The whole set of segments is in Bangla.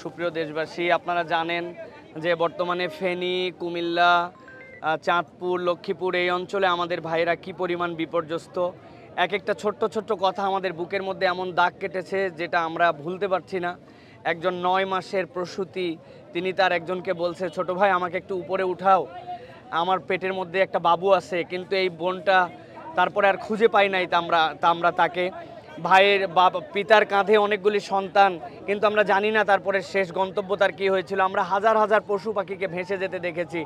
সুপ্রিয় দেশবাসী, আপনারা জানেন যে বর্তমানে ফেনী, কুমিল্লা, চাঁদপুর, লক্ষ্মীপুর এই অঞ্চলে আমাদের ভাইয়েরা কি পরিমাণ বিপর্যস্ত। এক একটা ছোট্ট ছোট্ট কথা আমাদের বুকের মধ্যে এমন দাগ কেটেছে যেটা আমরা ভুলতে পারছি না। একজন ৯ মাসের প্রসূতি, তিনি তার একজনকে বলছে, ছোট ভাই আমাকে একটু উপরে উঠাও, আমার পেটের মধ্যে একটা বাবু আছে। কিন্তু এই বোনটা তারপরে আর খুঁজে পাই নাই আমরা তাকে। ভাইয়ের পিতার কাঁধে অনেকগুলি সন্তান, কিন্তু আমরা জানি না তারপরে শেষ গন্তব্য তার কী হয়েছিল। আমরা হাজার হাজার পশু পাখিকে ভেসে যেতে দেখেছি।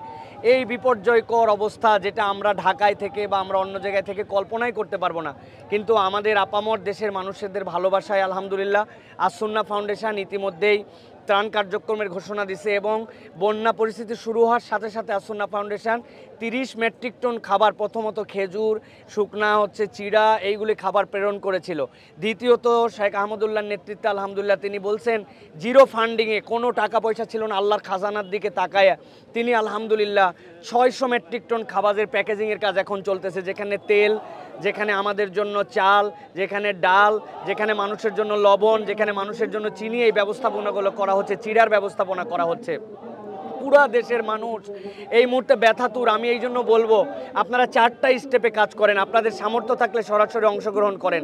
এই বিপর্যয়কর অবস্থা যেটা আমরা ঢাকায় থেকে বা আমরা অন্য জায়গায় থেকে কল্পনাই করতে পারবো না। কিন্তু আমাদের আপামর দেশের মানুষদের ভালোবাসায় আলহামদুলিল্লাহ আসুন্না ফাউন্ডেশন ইতিমধ্যেই ত্রাণ কার্যক্রমের ঘোষণা দিছে এবং বন্যা পরিস্থিতি শুরু হওয়ার সাথে সাথে আসুন্না ফাউন্ডেশন 30 মেট্রিক টন খাবার, প্রথমত খেজুর, শুকনা চিড়া, এইগুলি খাবার প্রেরণ করেছিল। দ্বিতীয়ত শেখ আহমদুল্লাহর নেতৃত্বে আলহামদুলিল্লাহ তিনি বলছেন জিরো ফান্ডিংয়ে, কোনো টাকা পয়সা ছিল না, আল্লাহর খাজানার দিকে তাকায়া তিনি আলহামদুলিল্লাহ 600 মেট্রিক টন খাবারের প্যাকেজিংয়ের কাজ এখন চলতেছে, যেখানে তেল, যেখানে আমাদের জন্য চাল, যেখানে ডাল, যেখানে মানুষের জন্য লবণ, যেখানে মানুষের জন্য চিনি, এই ব্যবস্থাপনাগুলো করা হচ্ছে, চিড়ার ব্যবস্থাপনা করা হচ্ছে। পুরা দেশের মানুষ এই মুহূর্তে ব্যথাতুর। আমি এই জন্য বলবো আপনারা 4টা স্টেপে কাজ করেন। আপনাদের সামর্থ্য থাকলে সরাসরি অংশগ্রহণ করেন,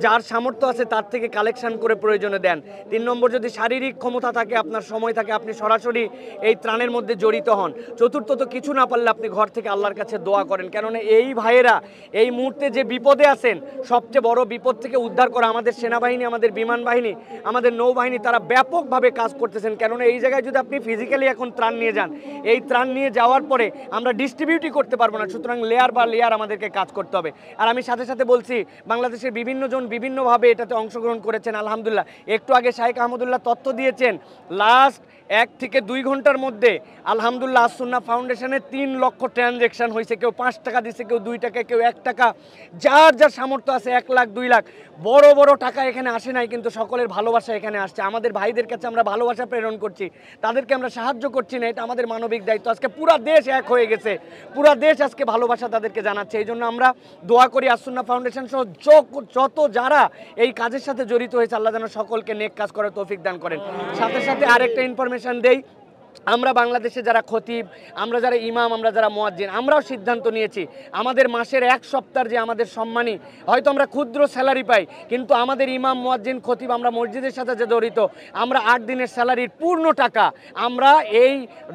যার সামর্থ্য আছে তার থেকে কালেকশন করে প্রয়োজনে দেন। 3 নম্বর, যদি শারীরিক ক্ষমতা থাকে, আপনার সময় থাকে, আপনি সরাসরি এই ত্রাণের মধ্যে জড়িত হন। চতুর্থত, কিছু না পারলে আপনি ঘর থেকে আল্লাহর কাছে দোয়া করেন, কেননা এই ভাইয়েরা এই মুহূর্তে যে বিপদে আছেন, সবচেয়ে বড় বিপদ থেকে উদ্ধার করা আমাদের সেনাবাহিনী, আমাদের বিমান বাহিনী, আমাদের নৌবাহিনী, তারা ব্যাপকভাবে কাজ করতেছেন। কেননা এই জায়গায় যদি আপনি ফিজিক্যালি এখন ত্রাণ নিয়ে যান, এই ত্রাণ নিয়ে যাওয়ার পরে আমরা ডিস্ট্রিবিউটই করতে পারবো না। সুতরাং লেয়ার বা লেয়ার আমাদেরকে কাজ করতে হবে। আর আমি সাথে সাথে বলছি, বাংলাদেশের বিভিন্ন জন বিভিন্নভাবে এটাতে অংশগ্রহণ করেছেন আলহামদুলিল্লাহ। একটু আগে শাহেখ আহমদুল্লাহ তথ্য দিয়েছেন, লাস্ট 1 থেকে 2 ঘন্টার মধ্যে আলহামদুলিল্লাহ আসুন্না ফাউন্ডেশনে 3 লক্ষ ট্রানজ্যাকশন হয়েছে। কেউ 5 টাকা দিচ্ছে, কেউ 2 টাকা, কেউ 1 টাকা, যার যার সামর্থ্য আছে 1 লাখ 2 লাখ। বড় বড় টাকা এখানে আসে নাই, কিন্তু সকলের ভালোবাসা এখানে আসছে। আমাদের ভাইদের কাছে আমরা ভালোবাসা প্রেরণ করছি, তাদেরকে আমরা সাহায্য করছি না, এটা আমাদের মানবিক দায়িত্ব। আজকে পুরা দেশ এক হয়ে গেছে, পুরা দেশ আজকে ভালোবাসা তাদেরকে জানাচ্ছে। এই জন্য আমরা দোয়া করি আসুন্না ফাউন্ডেশন সহ যত যারা এই কাজের সাথে জড়িত হয়েছে, আল্লাহ যেন সকলকে নেক কাজ করার তৌফিক দান করেন। সাথে সাথে আরেকটা ইনফরমেশন দেই, আমরা বাংলাদেশে যারা খতিব, আমরা যারা ইমাম, আমরা যারা মুয়াজ্জিন, আমরাও সিদ্ধান্ত নিয়েছি আমাদের মাসের 1 সপ্তাহ যে আমাদের সম্মানী, হয়তো আমরা ক্ষুদ্র স্যালারি পাই, কিন্তু আমাদের ইমাম, মুয়াজ্জিন, খতিব, আমরা মসজিদের সাথে যে জড়িত, আমরা 8 দিনের স্যালারির পূর্ণ টাকা আমরা এই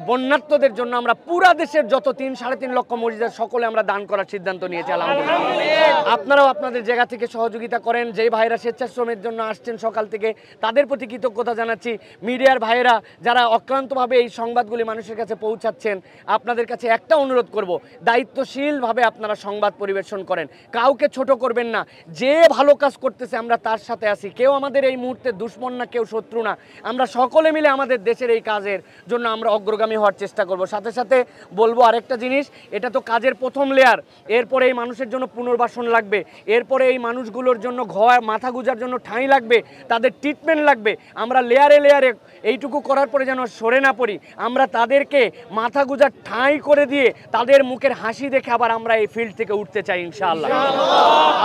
বন্যার্তদের জন্য আমরা পুরা দেশের যত 3-3.5 লক্ষ মসজিদের সকলে আমরা দান করার সিদ্ধান্ত নিয়েছি আলহামদুলিল্লাহ। আপনারাও আপনাদের জায়গা থেকে সহযোগিতা করেন। যেই ভাইরা স্বেচ্ছাশ্রমের জন্য আসছেন সকাল থেকে, তাদের প্রতি কৃতজ্ঞতা জানাচ্ছি। মিডিয়ার ভাইয়েরা যারা অক্লান্তভাবে এই সংবাদগুলি মানুষের কাছে পৌঁছাচ্ছেন, আপনাদের কাছে একটা অনুরোধ করব, দায়িত্বশীলভাবে আপনারা সংবাদ পরিবেশন করেন, কাউকে ছোট করবেন না। যে ভালো কাজ করতেছে আমরা তার সাথে আছি, কেউ আমাদের এই মুহূর্তে দুশ্মন না, কেউ শত্রু না। আমরা সকলে মিলে আমাদের দেশের এই কাজের জন্য আমরা অগ্রগামী হওয়ার চেষ্টা করব। সাথে সাথে বলবো আরেকটা জিনিস, এটা তো কাজের প্রথম লেয়ার, এরপরে এই মানুষের জন্য পুনর্বাসন লাগবে, এরপরে এই মানুষগুলোর জন্য ঘর, মাথা গুজার জন্য ঠাঁই লাগবে, তাদের ট্রিটমেন্ট লাগবে। আমরা লেয়ারে লেয়ারে এইটুকু করার পরে যেন সরে না পড়ি, আমরা তাদেরকে মাথা গুজার ঠাঁই করে দিয়ে তাদের মুখের হাসি দেখে আবার আমরা এই ফিল্ড থেকে উঠতে চাই ইনশাআল্লাহ।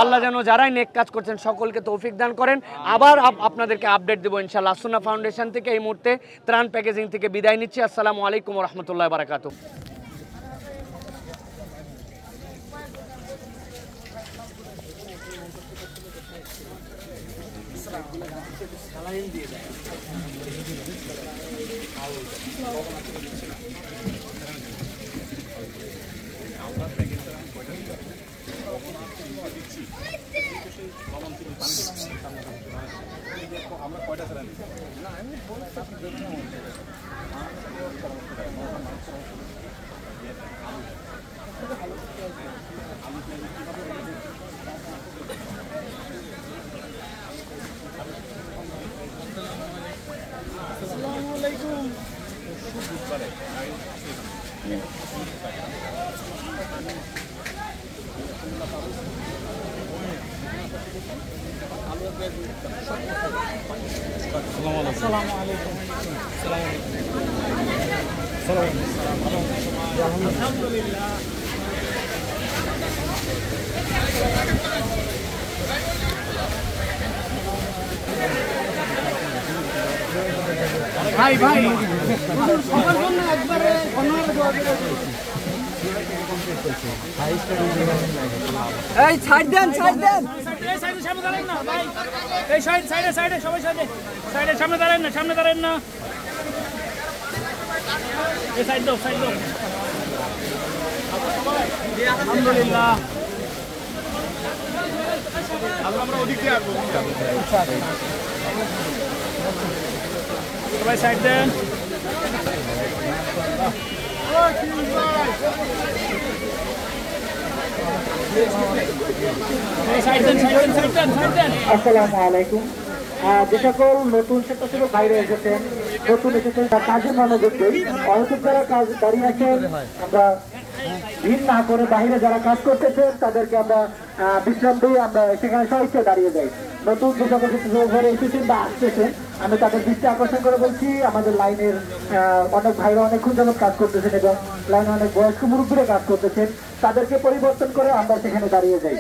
আল্লাহ যেন যারাই নেক কাজ করছেন সকলকে তৌফিক দান করেন। আবার আপনাদেরকে আপডেট দেবো ইনশাআল্লাহ। আসুন্না ফাউন্ডেশন থেকে এই মুহূর্তে ত্রাণ প্যাকেজিং থেকে বিদায় নিচ্ছি। আসসালামু আলাইকুম ওয়া রাহমাতুল্লাহি ওয়া বারাকাতুহু। আমরা কয়টা চালান না, আমি আসসালামু আলাইকুম। আসসালামু আলাইকুম। আলহামদুলিল্লাহ। ভাই ভাই সবার জন্য একবারে অন্যভাবে দোয়া করে এই সাইড দেন এই সাইডে সামনে দাঁড়ান না ভাই এই সাইডে সবাই সাইডে সামনে দাঁড়ান না এই সাইড দাও আলহামদুলিল্লাহ আমরা ওদিক দিয়ে আসবো সবাই সাইড দেন আসসালামু আলাইকুম। যে সকল নতুন স্বেচ্ছাসেবক বাইরে এসেছেন, নতুন এসেছেন, কাজে মনোযোগ দিন। অহেতুক যারা কাজ দাঁড়িয়ে আছেন, আমরা ভিড় না করে বাইরে যারা কাজ করতেছেন তাদেরকে আমরা বিশ্রাম দিয়ে আমরা সেখানে স্বেচ্ছায় দাঁড়িয়ে যাই। নতুন যে সকল স্বেচ্ছাসেবক বাইরে এসেছেন বা আসতেছেন, আমি তাদের দৃষ্টি আকর্ষণ করে বলছি, আমাদের লাইনের অনেক ভাইরা অনেকক্ষণ যাবত কাজ করতেছেন এবং লাইনে অনেক বয়স্ক মুরব্বীরা কাজ করতেছেন, তাদেরকে পরিবর্তন করে আমরা সেখানে দাঁড়িয়ে যাই।